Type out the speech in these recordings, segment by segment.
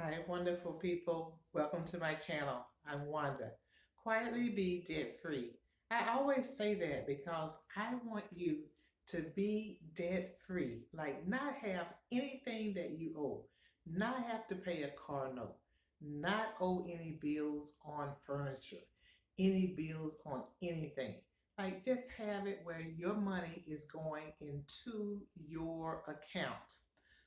Hi, wonderful people. Welcome to my channel. I'm Wanda. Quietly be debt free. I always say that because I want you to be debt free, like not have anything that you owe, not have to pay a car note, not owe any bills on furniture, any bills on anything. Like just have it where your money is going into your account.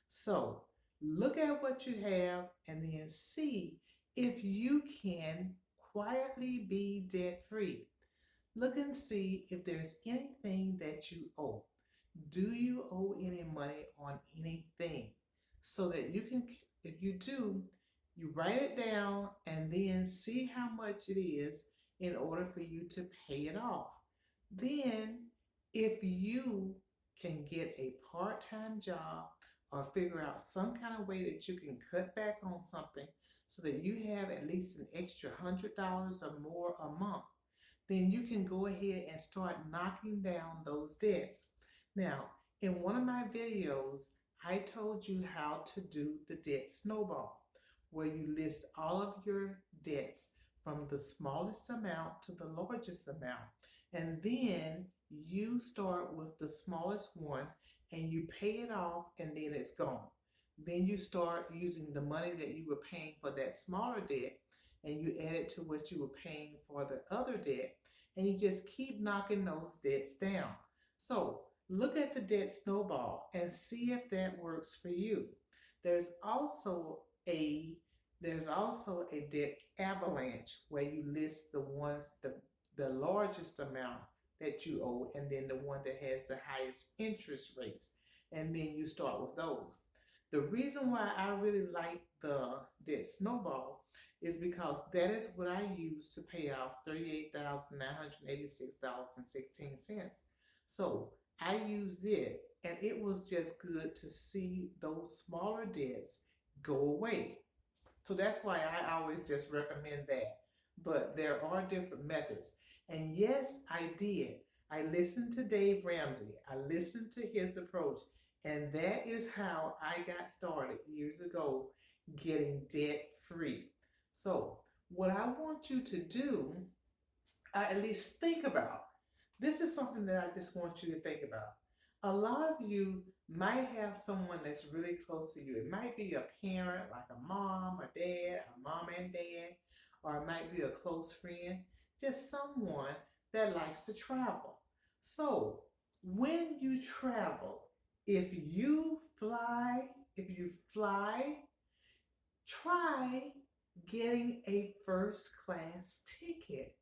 So look at what you have and then see if you can quietly be debt free. Look and see if there's anything that you owe. Do you owe any money on anything? So that you can, if you do, you write it down and then see how much it is in order for you to pay it off. Then, if you can get a part time job or figure out some kind of way that you can cut back on something so that you have at least an extra $100 or more a month, then you can go ahead and start knocking down those debts. Now, in one of my videos, I told you how to do the debt snowball, where you list all of your debts from the smallest amount to the largest amount. And then you start with the smallest one and you pay it off and then it's gone. Then you start using the money that you were paying for that smaller debt and you add it to what you were paying for the other debt and you just keep knocking those debts down. So look at the debt snowball and see if that works for you. There's also a there's also a debt avalanche where you list the largest amount that you owe and then the one that has the highest interest rates and then you start with those. The reason why I really like the debt snowball is because that is what I use to pay off $38,986.16. So I used it and it was just good to see those smaller debts go away. So that's why I always just recommend that. But there are different methods. And yes, I did. I listened to Dave Ramsey. I listened to his approach. And that is how I got started years ago getting debt free. So, what I want you to do, at least think about, this is something that I just want you to think about. A lot of you might have someone that's really close to you. It might be a parent, like a mom, a dad, a mom and dad, or it might be a close friend, just someone that likes to travel. So, when you travel, if you fly, try getting a first class ticket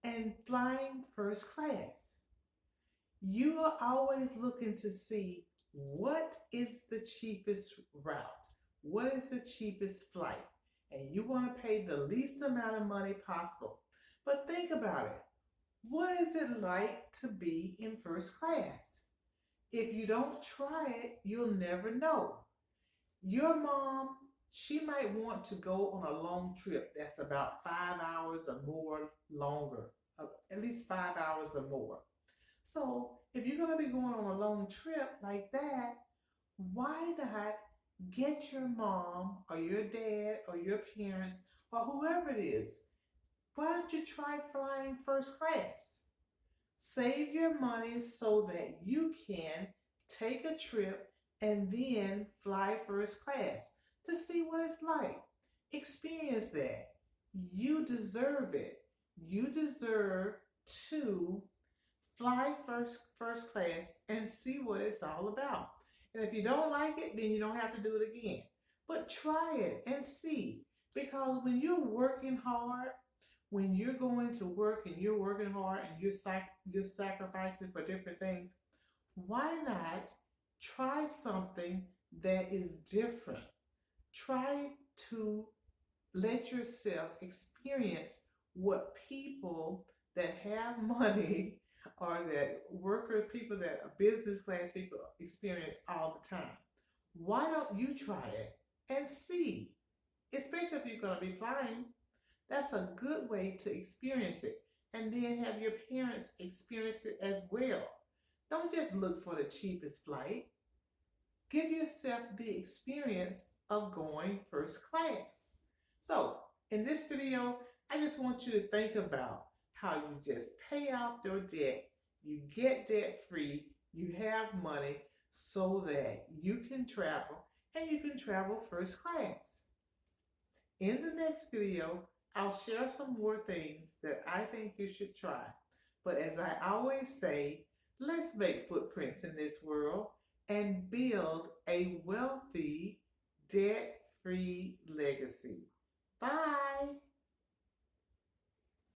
and flying first class. You are always looking to see what is the cheapest route, what is the cheapest flight, and you want to pay the least amount of money possible. But think about it. What is it like to be in first class? If you don't try it, you'll never know. Your mom, she might want to go on a long trip that's about 5 hours or more longer, at least 5 hours or more. So if you're going to be going on a long trip like that, why not get your mom or your dad or your parents or whoever it is? Why don't you try flying first class? Save your money so that you can take a trip and then fly first class to see what it's like. Experience that. You deserve it. You deserve to fly first class and see what it's all about. And if you don't like it, then you don't have to do it again. But try it and see. Because when you're working hard, when you're going to work and you're working hard and you're sacrificing for different things, why not try something that is different? Try to let yourself experience what people that have money or that workers, people that are business class people experience all the time. Why don't you try it and see? Especially if you're going to be flying, that's a good way to experience it. And then have your parents experience it as well. Don't just look for the cheapest flight. Give yourself the experience of going first class. So, in this video, I just want you to think about how you just pay off your debt, you get debt free, you have money so that you can travel and you can travel first class. In the next video, I'll share some more things that I think you should try. But as I always say, let's make footprints in this world and build a wealthy, debt-free legacy. Bye.